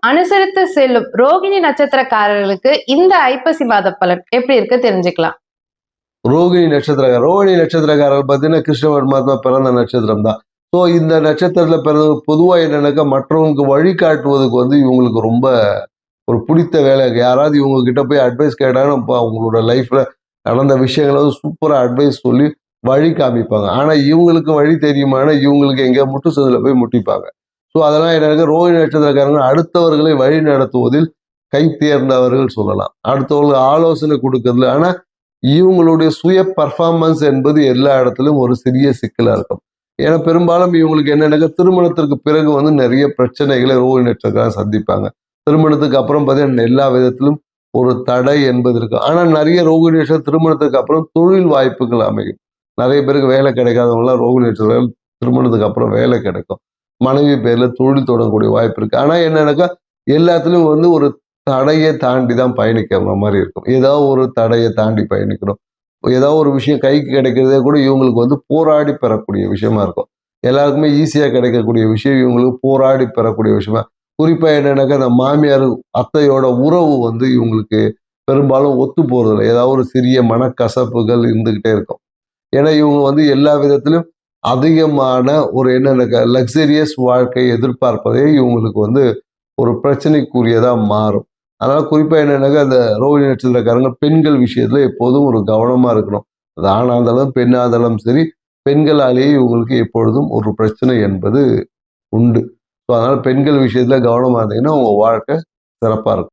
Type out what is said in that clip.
அனுசரித்து செல்லும் ரோகிணி நட்சத்திரக்காரர்களுக்கு இந்த ஐப்பசி மாத பலன் எப்படி இருக்கு தெரிஞ்சுக்கலாம். ரோகிணி நட்சத்திரக்காரர்கள் பார்த்தீங்கன்னா கிருஷ்ண பரமாத்மா பிறந்த நட்சத்திரம் தான். ஸோ இந்த நட்சத்திரத்தில் பிறந்த பொதுவாக என்னன்னாக்கா மற்றவங்களுக்கு வழிகாட்டுவதுக்கு இவங்களுக்கு ரொம்ப ஒரு பிடித்த வேலை. யாராவது இவங்க கிட்ட போய் அட்வைஸ் கேட்டாங்கன்னா அவங்களோட லைஃப்ல நடந்த விஷயங்களை சூப்பராக அட்வைஸ் சொல்லி வழி காமிப்பாங்க. ஆனால் இவங்களுக்கு வழி தெரியுமானா இவங்களுக்கு எங்கேயோ முட்டு சதில் போய் முட்டிப்பாங்க. ஸோ அதெல்லாம் என்னன்னா ரோகிணி நட்சத்திரக்காரங்க அடுத்தவர்களை வழி நடத்துவதில் கை தேர்ந்தவர்கள் சொல்லலாம். அடுத்தவர்களுக்கு ஆலோசனை கொடுக்கறதுல. ஆனால் இவங்களுடைய சுய பர்ஃபார்மன்ஸ் என்பது எல்லா இடத்துலையும் ஒரு சிறிய சிக்கலா இருக்கும். ஏன்னா பெரும்பாலும் இவங்களுக்கு என்னன்னாக்கா திருமணத்திற்கு பிறகு நிறைய பிரச்சனைகளை ரோகிணி நட்சத்திரக்காரங்க சந்திப்பாங்க. திருமணத்துக்கு அப்புறம் பார்த்தீங்கன்னா எல்லா விதத்திலும் ஒரு தடை என்பது இருக்கும். ஆனால் நிறைய ரோகிணி நட்சத்திரம் திருமணத்துக்கு அப்புறம் தொழில் வாய்ப்புகள் அமையும். நிறைய பேருக்கு வேலை கிடைக்காதவங்களாம் ரோகிணி நட்சத்திரம் திருமணத்துக்கு அப்புறம் வேலை கிடைக்கும். மனைவி பேர்ல தொழில் தொடங்கக்கூடிய வாய்ப்பு இருக்கு. ஆனால் என்னன்னாக்கா எல்லாத்துலயும் ஒரு தடையை தாண்டி தான் பயணிக்கிற மாதிரி இருக்கும். ஏதாவது ஒரு தடையை தாண்டி பயணிக்கணும். ஏதாவது ஒரு விஷயம் கைக்கு கிடைக்கிறதே கூட இவங்களுக்கு போராடி பெறக்கூடிய விஷயமா இருக்கும். எல்லாருக்குமே ஈஸியாக கிடைக்கக்கூடிய விஷயம் இவங்களுக்கு போராடி பெறக்கூடிய விஷயமா. குறிப்பா என்னன்னாக்கா அந்த மாமியார் அத்தையோட உறவு இவங்களுக்கு பெரும்பாலும் ஒத்து போறதில்லை. ஏதாவது ஒரு சிறிய மனக்கசப்புகள் இருந்துகிட்டே இருக்கும். ஏன்னா இவங்க எல்லா விதத்திலும் அதிகமான ஒரு என்னன்னாக்கா லக்ஸரியஸ் வாழ்க்கை எதிர்பார்ப்பதே இவங்களுக்கு ஒரு பிரச்சனைக்குரியதா மாறும். அதனால குறிப்பா என்னன்னாக்கா அந்த ரோகிணி நட்சத்திரக்காரங்க பெண்கள் விஷயத்துல எப்போதும் ஒரு கவனமா இருக்கணும். அது ஆணாந்தாலும் பெண்ணாந்தாலும் சரி, பெண்களாலேயே இவங்களுக்கு எப்பொழுதும் ஒரு பிரச்சனை என்பது உண்டு. ஸோ அதனால பெண்கள் விஷயத்துல கவனமா இருந்தீங்கன்னா உங்க வாழ்க்கை சிறப்பா இருக்கும்.